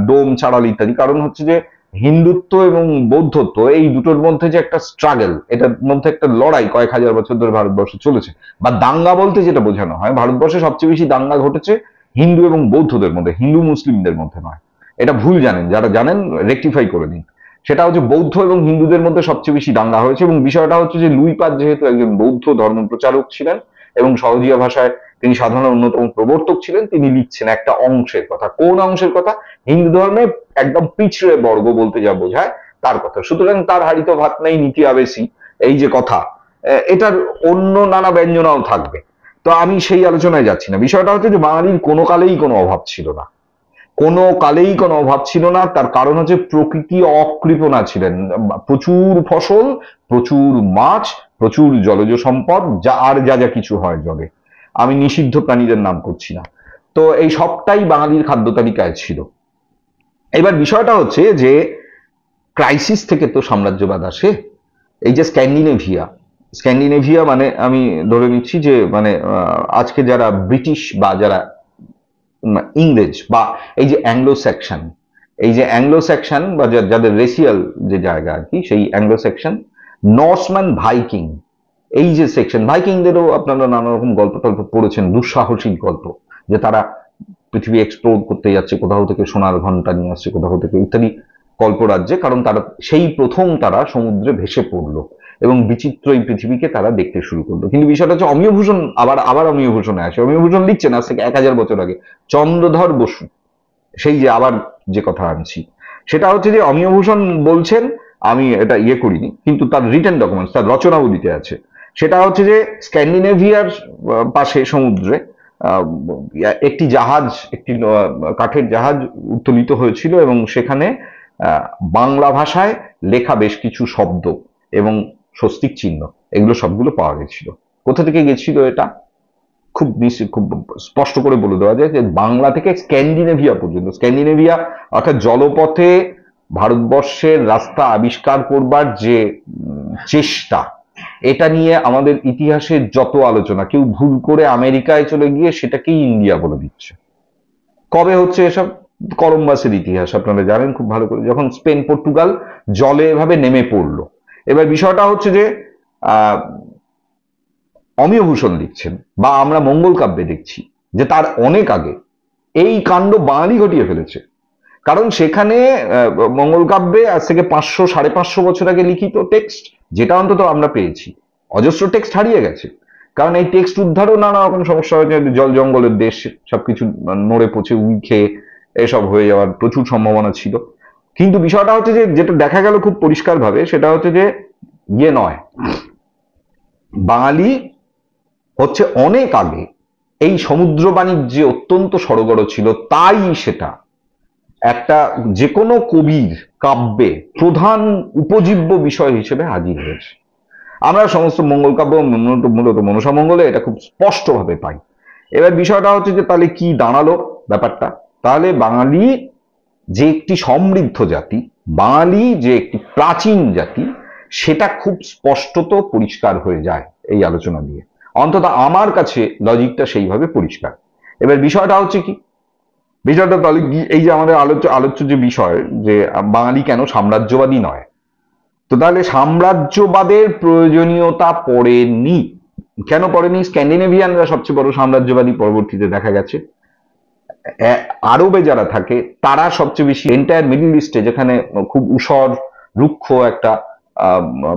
ডোম ছাড়াল ইত্যাদি। কারণ হচ্ছে যে হিন্দুত্ব এবং বৌদ্ধত্ব এই দুটোর মধ্যে যে একটা স্ট্রাগল, এটার মধ্যে একটা লড়াই কয়েক হাজার বছর ধরে ভারতবর্ষে চলেছে। বা দাঙ্গা বলতে যেটা বোঝানো হয়, ভারতবর্ষে সবচেয়ে বেশি দাঙ্গা ঘটেছে হিন্দু এবং বৌদ্ধদের মধ্যে, হিন্দু মুসলিমদের মধ্যে নয়। এটা ভুল জানেন, যারা জানেন রেকটিফাই করে নিন। সেটা হচ্ছে বৌদ্ধ এবং হিন্দুদের মধ্যে সবচেয়ে বেশি দাঙ্গা হয়েছে। এবং বিষয়টা হচ্ছে যে লুইপাদ যেহেতু একজন বৌদ্ধ ধর্ম প্রচারক ছিলেন এবং সহজিয়া ভাষায় তিনি সাধারণ অন্যতম প্রবর্তক ছিলেন, তিনি লিখছেন একটা অংশের কথা। কোন অংশের কথা? হিন্দু ধর্মে একদম পিছড়ে বর্গ বলতে যা বোঝায় তার কথা। সুতরাং তার হারিত ভাত নাই নীতি আবেশি এই যে কথা, এটার অন্য নানা ব্যঞ্জনাও থাকবে। তো আমি সেই আলোচনায় যাচ্ছি না। বিষয়টা হচ্ছে যে বাঙালির কোনো কালেই কোনো অভাব ছিল না, কোনো কালেই কোনো অভাব ছিল না। তার কারণ হচ্ছে প্রকৃতি অকৃপণা ছিলেন। প্রচুর ফসল, প্রচুর মাছ, প্রচুর জলজ সম্পদ, যা আর যা যা কিছু হয় জলে, আমি নিষিদ্ধ প্রাণীদের নাম করছি না। তো এই সবটাই বাঙালির খাদ্য তালিকায় ছিল। এবার বিষয়টা হচ্ছে যে ক্রাইসিস থেকে তো সাম্রাজ্যবাদ আসে। এই যে স্ক্যান্ডিনেভিয়া মানে আমি ধরে নিচ্ছি যে মানে আজকে যারা ব্রিটিশ বা যারা ইংরেজ বা এই যে অ্যাংলো সেকশন, এই যে অ্যাংলো সেকশন বা যাদের রেসিয়াল যে জায়গা আর কি, সেই অ্যাংলো সেকশন, নর্সম্যান, ভাইকিং, এই যে সেকশন, ভাইকিংদেরও আপনারা নানা রকম গল্প টল্প পড়েছেন, দুঃসাহসিক গল্প, যে তারা পৃথিবী এক্সপ্লোর করতে যাচ্ছে, কোথাও থেকে সোনার ঘন্টা নিয়ে আসছে, কোথাও থেকে ইত্যাদি কল্পরাজ্যে। কারণ তারা সেই প্রথম তারা সমুদ্রে ভেসে পড়লো এবং বিচিত্র এই পৃথিবীকে তারা দেখতে শুরু করলো। কিন্তু বিষয়টা হচ্ছে অমিয়ভূষণ আবার অমিয়ভূষণে আসে। অমিয়ভূষণ লিখছেন আজ থেকে 1000 বছর আগে, চন্দ্রধর বসু, সেই যে আবার যে কথা আনছি, সেটা হচ্ছে যে অমিয়ভূষণ বলছেন, আমি এটা ইয়ে করিনি, কিন্তু তার রিটেন ডকুমেন্টস, তার রচনাবলিতে আছে। সেটা হচ্ছে যে স্ক্যান্ডিনেভিয়ার পাশে সমুদ্রে একটি জাহাজ, একটি কাঠের জাহাজ উত্তোলিত হয়েছিল এবং সেখানে বাংলা ভাষায় লেখা বেশ কিছু শব্দ এবং স্বস্তিক চিহ্ন, এগুলো সবগুলো পাওয়া গেছিল। কোথা থেকে গেছিল এটা খুব খুব স্পষ্ট করে বলে দেওয়া যায় যে বাংলা থেকে স্ক্যান্ডিনেভিয়া পর্যন্ত। স্ক্যান্ডিনেভিয়া অর্থাৎ জলপথে ভারতবর্ষের রাস্তা আবিষ্কার করবার যে চেষ্টা, এটা নিয়ে আমাদের ইতিহাসের যত আলোচনা, কেউ ভুল করে আমেরিকায় চলে গিয়ে সেটাকেই ইন্ডিয়া বলে দিচ্ছে। কবে হচ্ছে এসব? কলম্বাসের ইতিহাস আপনারা জানেন খুব ভালো করে, যখন স্পেন পর্তুগাল জলে এভাবে নেমে পড়লো। এবার বিষয়টা হচ্ছে যে আহ অমিয় ভূষণ লিখছেন বা আমরা মঙ্গল কাব্যে দেখছি যে তার অনেক আগে এই কাণ্ড বাঙালি ঘটিয়ে ফেলেছে। কারণ সেখানে মঙ্গল কাব্যে আজ থেকে 500 - 550 বছর আগে লিখিত টেক্সট, যেটা অন্তত আমরা পেয়েছি, অজস্র টেক্সট হারিয়ে গেছে। কারণ এই টেক্সট উদ্ধারও নানা রকম সমস্যা হয়েছে, জল জঙ্গলের দেশ, সবকিছু নড়ে পচে উই খেয়ে এসব হয়ে যাওয়ার প্রচুর সম্ভাবনা ছিল। কিন্তু বিষয়টা হচ্ছে যে যেটা দেখা গেল খুব পরিষ্কার ভাবে, সেটা হচ্ছে যে ইয়ে নয়, বাঙালি হচ্ছে অনেক আগে এই সমুদ্র বাণিজ্যে অত্যন্ত সড়গড় ছিল, তাই সেটা একটা যে কোনো কবির কাব্যে প্রধান উপজীব্য বিষয় হিসেবে হাজির হয়েছে। আমরা সমস্ত মঙ্গল কাব্য মূলত মনসা মঙ্গলে এটা খুব স্পষ্টভাবে পাই। এবার বিষয়টা হচ্ছে যে তাহলে কি দাঁড়ালো ব্যাপারটা, তাহলে বাঙালি যে একটি সমৃদ্ধ জাতি, বাঙালি যে একটি প্রাচীন জাতি, সেটা খুব স্পষ্টত পরিষ্কার হয়ে যায় এই আলোচনা দিয়ে। অন্তত আমার কাছে লজিকটা সেইভাবে পরিষ্কার। এবার বিষয়টা হচ্ছে কি, বিষয়টা তাহলে এই যে আমাদের আলোচ্য যে বিষয় যে বাঙালি কেন সাম্রাজ্যবাদী নয়, তো তাহলে সাম্রাজ্যবাদের প্রয়োজনীয়তা পড়েনি। কেন পড়েনি? স্ক্যান্ডিনেভিয়ানরা সবচেয়ে বড় সাম্রাজ্যবাদী পরবর্তীতে দেখা গেছে। আরবে যারা থাকে তারা সবচেয়ে বেশি, এন্টায়ার মিডল ইস্টে যেখানে খুব ঊষর রুক্ষ একটা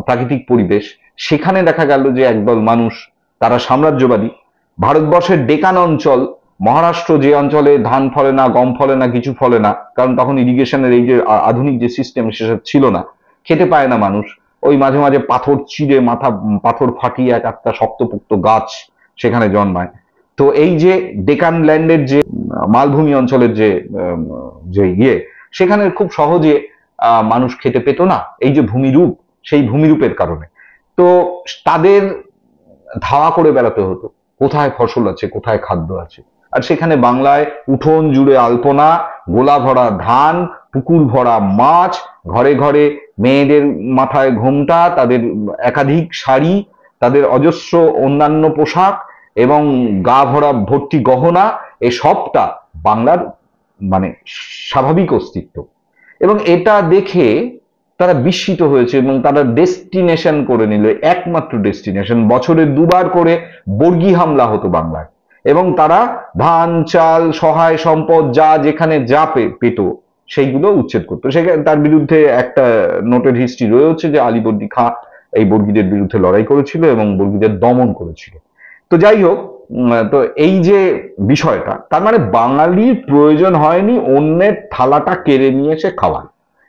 প্রাকৃতিক পরিবেশ, সেখানে দেখা গেল যে একদল মানুষ তারা সাম্রাজ্যবাদী। ভারতবর্ষের ডেকান অঞ্চল, মহারাষ্ট্র, যে অঞ্চলে ধান ফলে না, গম ফলে না, কিছু ফলে না, কারণ তখন ইরিগেশনের এই যে আধুনিক যে সিস্টেম সেসব ছিল না, খেতে পায় না মানুষ, ওই মাঝে মাঝে পাথর চিড়ে পাথর ফাটিয়ে এক একটা শক্তপোক্ত গাছ সেখানে জন্মায়। তো এই যে ডেকান ল্যান্ডের যে মালভূমি অঞ্চলের যে ইয়ে, সেখানে খুব সহজে মানুষ খেতে পেত না, এই যে ভূমিরূপ, সেই ভূমিরূপের কারণে। তো তাদের ধাওয়া করে বেড়াতে হতো কোথায় ফসল আছে, কোথায় খাদ্য আছে। আর সেখানে বাংলায় উঠোন জুড়ে আলপনা, গোলা ভরা ধান, পুকুর ভরা মাছ, ঘরে ঘরে মেয়েদের মাথায় ঘোমটা, তাদের একাধিক শাড়ি, তাদের অজস্র অন্যান্য পোশাক এবং গা ভরা ভর্তি গহনা, এ সবটা বাংলার মানে স্বাভাবিক অস্তিত্ব। এবং এটা দেখে তারা বিস্মিত হয়েছে এবং তারা ডেস্টিনেশন করে নিল, একমাত্র ডেস্টিনেশন, বছরে দুবার করে বর্গী হামলা হতো বাংলায়, এবং তারা ধান চাল সহায় সম্পদ যা যেখানে যা পেত সেইগুলো উচ্ছেদ করতো। সেখানে তার বিরুদ্ধে একটা নোটেড হিস্ট্রি রয়েছে যে আলীবর্দী খাঁ এই বর্গীদের বিরুদ্ধে লড়াই করেছিল এবং বর্গীদের দমন করেছিল। তো যাই হোক, তো এই যে বিষয়টা, তার মানে বাঙালির প্রয়োজন হয়নি অন্যের থালাটা কেড়ে নিয়ে এসে খাওয়ার,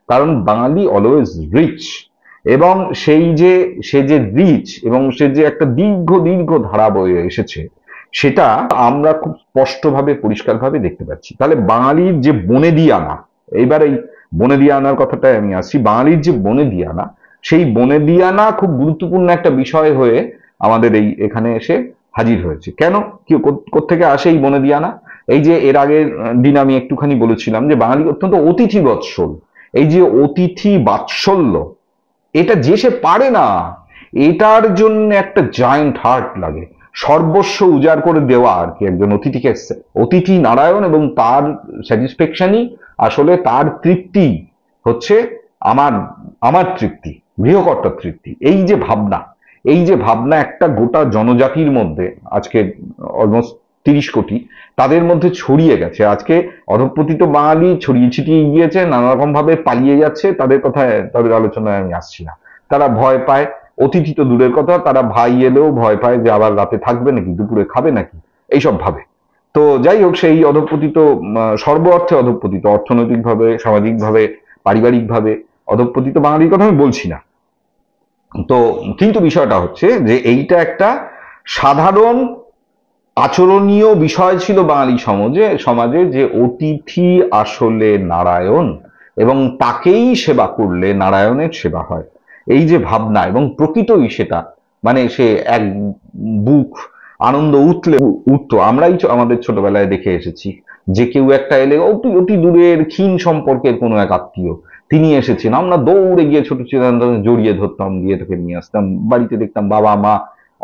কারণ বাঙালি অলওয়েজ রিচ, এবং সে যে রিচ এবং সে যে একটা দীর্ঘ দীর্ঘ ধারা বয়ে এসেছে, সেটা আমরা খুব স্পষ্টভাবে পরিষ্কারভাবে দেখতে পাচ্ছি। তাহলে বাঙালির যে বনে দিয়ে আনা, এইবার এই বনে দিয়ে আনার কথাটাই আমি আসছি, বাঙালির যে বনে দিয়ে আনা, সেই বনে দিয়ে আনা খুব গুরুত্বপূর্ণ একটা বিষয় হয়ে আমাদের এই এখানে এসে হাজির হয়েছে। কেন, কি কোত্থেকে আসে এই বনে দিয়ে আনা? এই যে এর আগের দিন আমি একটুখানি বলেছিলাম যে বাঙালি অত্যন্ত অতিথি বৎসল, এই যে অতিথি বাৎসল্য, এটা যে সে পারে না, এটার জন্য একটা জায়েন্ট হার্ট লাগে, সর্বস্ব উজাড় করে দেওয়া আর কি একজন অতিথিকে, অতিথি নারায়ণ, এবং তার স্যাটিসফ্যাকশনই আসলে তার তৃপ্তি হচ্ছে আমার আমার তৃপ্তি, গৃহকর্তার তৃপ্তি। এই যে ভাবনা একটা গোটা জনজাতির মধ্যে আজকে অলমোস্ট 30 কোটি, তাদের মধ্যে ছড়িয়ে গেছে। আজকে অধঃপতিত বাঙালি ছড়িয়ে ছিটিয়ে গিয়েছে, নানা রকম ভাবে পালিয়ে যাচ্ছে, তাদের আলোচনায় আমি আসছি না। তারা ভয় পায়, অতিথি তো দূরের কথা, তারা ভাই এলেও ভয় পায় যে আবার রাতে থাকবে নাকি, দুপুরে খাবে নাকি, এইসব ভাবে। তো যাই হোক, সেই অধঃপতিত, সর্ব অর্থে অধঃপতিত, অর্থনৈতিকভাবে, সামাজিকভাবে, পারিবারিকভাবে অধঃপতিত বাঙালির কথা আমি বলছি না। তো কিন্তু বিষয়টা হচ্ছে যে এইটা একটা সাধারণ আচরণীয় বিষয় ছিল বাঙালি সমাজে যে অতিথি আসলে নারায়ণ, এবং তাকেই সেবা করলে নারায়ণের সেবা হয়, এই যে ভাবনা, এবং প্রকৃতই সেটা, মানে সে এক বুক আনন্দ উঠতো। আমরাই আমাদের ছোটবেলায় দেখে এসেছি যে কেউ একটা এলে অতি অতি দূরের ক্ষীণ সম্পর্কের কোনো এক আত্মীয়, তিনি এসেছেন, আমরা দৌড়ে গিয়ে ছোট ছিলাম, জড়িয়ে ধরতাম, গিয়ে তাকে নিয়ে আসতাম বাড়িতে, দেখতাম বাবা মা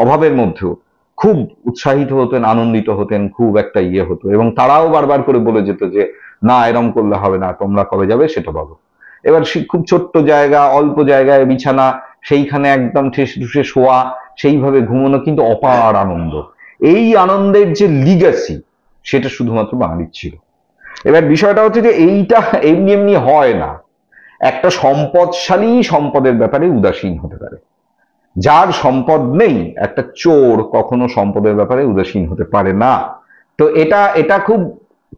অভাবের মধ্যেও খুব উৎসাহিত হতেন, আনন্দিত হতেন, খুব একটা ইয়ে হতো, এবং তারাও বারবার করে বলে যেত যে না এরম করলে হবে না, তোমরা কবে যাবে সেটা বলো। এবার খুব ছোট্ট জায়গা, অল্প জায়গায় বিছানা, সেইখানে একদম ঠেসে ঠুসে শোয়া, সেইভাবে ঘুমানো, কিন্তু অপার আনন্দ। এই আনন্দের যে লিগ্যাসি, সেটা শুধুমাত্র বাঙালির ছিল। এবার বিষয়টা হচ্ছে যে এইটা এমনি এমনি হয় না। একটা সম্পদশালী সম্পদের ব্যাপারে উদাসীন হতে পারে, যার সম্পদ নেই, একটা চোর কখনো সম্পদের ব্যাপারে উদাসীন হতে পারে না। তো এটা এটা খুব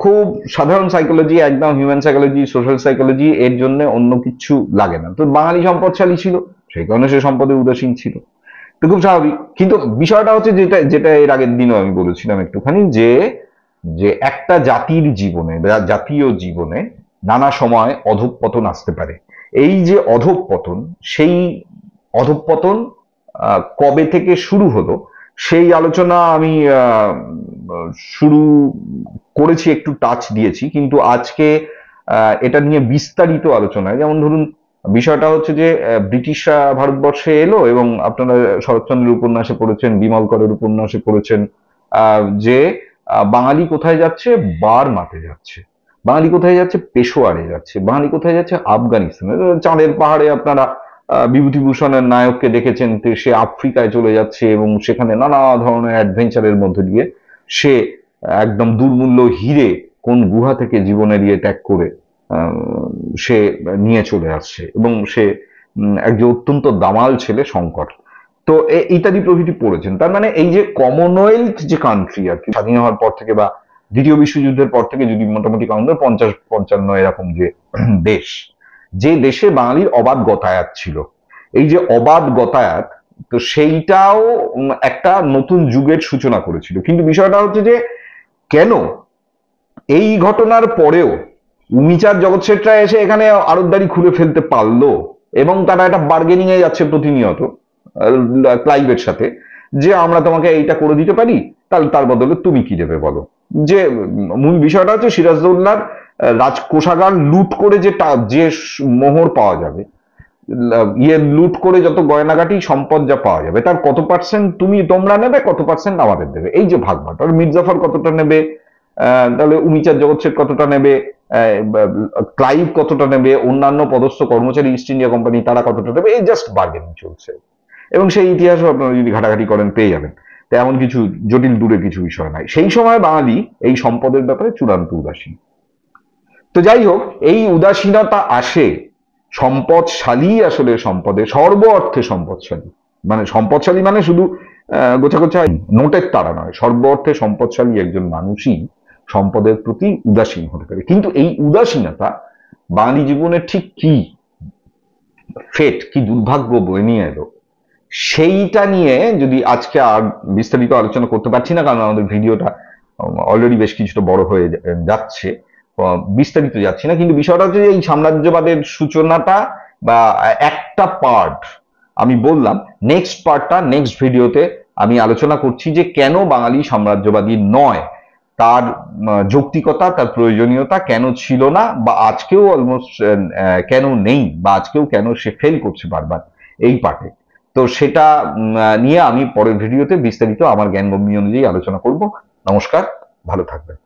খুব সাধারণ সাইকোলজি, একদম হিউম্যান সাইকোলজি, সোশ্যাল সাইকোলজি, এর জন্য অন্য কিছু লাগে না। তো বাঙালি সম্পদশালী ছিল, সেই কারণে সে সম্পদে উদাসীন ছিল, তো খুব স্বাভাবিক। কিন্তু বিষয়টা হচ্ছে যেটা যেটা এর আগের দিনও আমি বলেছিলাম একটুখানি, যে যে একটা জাতির জীবনে, জাতীয় জীবনে নানা সময় অধঃপতন আসতে পারে। এই যে অধঃপতন, সেই অধঃপতন কবে থেকে শুরু হলো সেই আলোচনা আমি শুরু করেছি, একটু টাচ দিয়েছি, কিন্তু আজকে এটা নিয়ে বিস্তারিত আলোচনায়, যেমন ধরুন বিষয়টা হচ্ছে যে ব্রিটিশরা ভারতবর্ষে এলো, এবং আপনারা শরৎচন্দ্রের উপন্যাসে পড়েছেন, বিমল করের উপন্যাসে পড়েছেন, যে বাঙালি কোথায় যাচ্ছে, বার্মাতে যাচ্ছে, বাঙালি কোথায় যাচ্ছে, পেশোয়ারে যাচ্ছে, বাঙালি কোথায় যাচ্ছে, আফগানিস্তানে। চাঁদের পাহাড়ে আপনারা বিভূতিভূষণের নায়ককে দেখেছেন, সে আফ্রিকায় চলে যাচ্ছে এবং সেখানে নানা ধরনের অ্যাডভেঞ্চারের মধ্যে দিয়ে সে একদম দুর্মূল্য হিরে কোন গুহা থেকে জীবনের ইয়ে ত্যাগ করে সে নিয়ে চলে আসছে, এবং সে একজন অত্যন্ত দামাল ছেলে শঙ্কর। তো ইত্যাদি প্রভৃতি পড়েছেন। তার মানে এই যে কমনওয়েলথ যে কান্ট্রি আর কি, স্বাধীন হওয়ার পর থেকে বা দ্বিতীয় বিশ্বযুদ্ধের পর থেকে যদি মোটামুটি কাউন্ট 50-55 এরকম যে দেশ, যে দেশে বাঙালির অবাধ গতায়াত ছিল, এই যে অবাধ গতায়াত, তো সেইটাও একটা নতুন যুগের সূচনা করেছিল। কিন্তু বিষয়টা হচ্ছে যে কেন এই ঘটনার পরেও উমিচার জগৎ শেঠরা এসে এখানে আড়তদারি খুলে ফেলতে পারলো, এবং তারা একটা বার্গেনিং এ যাচ্ছে প্রতিনিয়ত ক্লাইভের সাথে, যে আমরা তোমাকে এইটা করে দিতে পারি, তাহলে তার বদলে তুমি কি দেবে বলো। যে মূল বিষয়টা হচ্ছে সিরাজদৌল্লার রাজকোষাগার লুট করে যে মোহর পাওয়া যাবে, ইয়ে লুট করে যত গয়নাগাটি সম্পদ যা পাওয়া যাবে, তার কত পার্সেন্ট তোমরা নেবে, কত পার্সেন্ট আমাদের দেবে, এই যে ভাগ বাটোয়ারা। মির্জাফর কতটা নেবে, তাহলে উমিচার জগৎ শেঠ কতটা নেবে, ক্লাইভ কতটা নেবে, অন্যান্য পদস্থ কর্মচারী ইস্ট ইন্ডিয়া কোম্পানি তারা কতটা নেবে, এই জাস্ট বার্গেনিং চলছে। এবং সেই ইতিহাসও আপনারা যদি ঘাটাঘাটি করেন পেয়ে যাবেন। তো এমন কিছু জটিল দূরে কিছু বিষয় নাই। সেই সময় বাঙালি এই সম্পদের ব্যাপারে চূড়ান্ত উদাসীন। তো যাই হোক, এই উদাসীনতা আসে, সম্পদশালী আসলে সম্পদে সর্ব অর্থে সম্পদশালী, মানে সম্পদশালী মানে শুধু গোছা গোছা নোটের তারা নয়, সর্ব অর্থে সম্পদশালী একজন মানুষই সম্পদের প্রতি উদাসীন হতে পারে। কিন্তু এই উদাসীনতা বাঙালি জীবনে ঠিক কি ফেট, কি দুর্ভাগ্য বয়ে নিয়ে এলো, সেইটা নিয়ে যদি আজকে আর বিস্তারিত আলোচনা করতে পারছি না, কারণ আমাদের ভিডিওটা অলরেডি বেশ কিছুটা বড় হয়ে যাচ্ছে, বিস্তারিত যাচ্ছি না। কিন্তু বিষয়টা হচ্ছে যে এই সাম্রাজ্যবাদের সূচনাটা বা একটা পার্ট আমি বললাম, নেক্সট পার্টটা নেক্সট ভিডিওতে আমি আলোচনা করছি, যে কেন বাঙালি সাম্রাজ্যবাদী নয়, তার যৌক্তিকতা, তার প্রয়োজনীয়তা কেন ছিল না, বা আজকেও অলমোস্ট কেন নেই, বা আজকেও কেন সে ফেল করছে বারবার এই পার্টে। তো সেটা নিয়ে আমি পরের ভিডিওতে বিস্তারিত আমার জ্ঞানগম্য অনুযায়ী আলোচনা করব। নমস্কার, ভালো থাকবেন।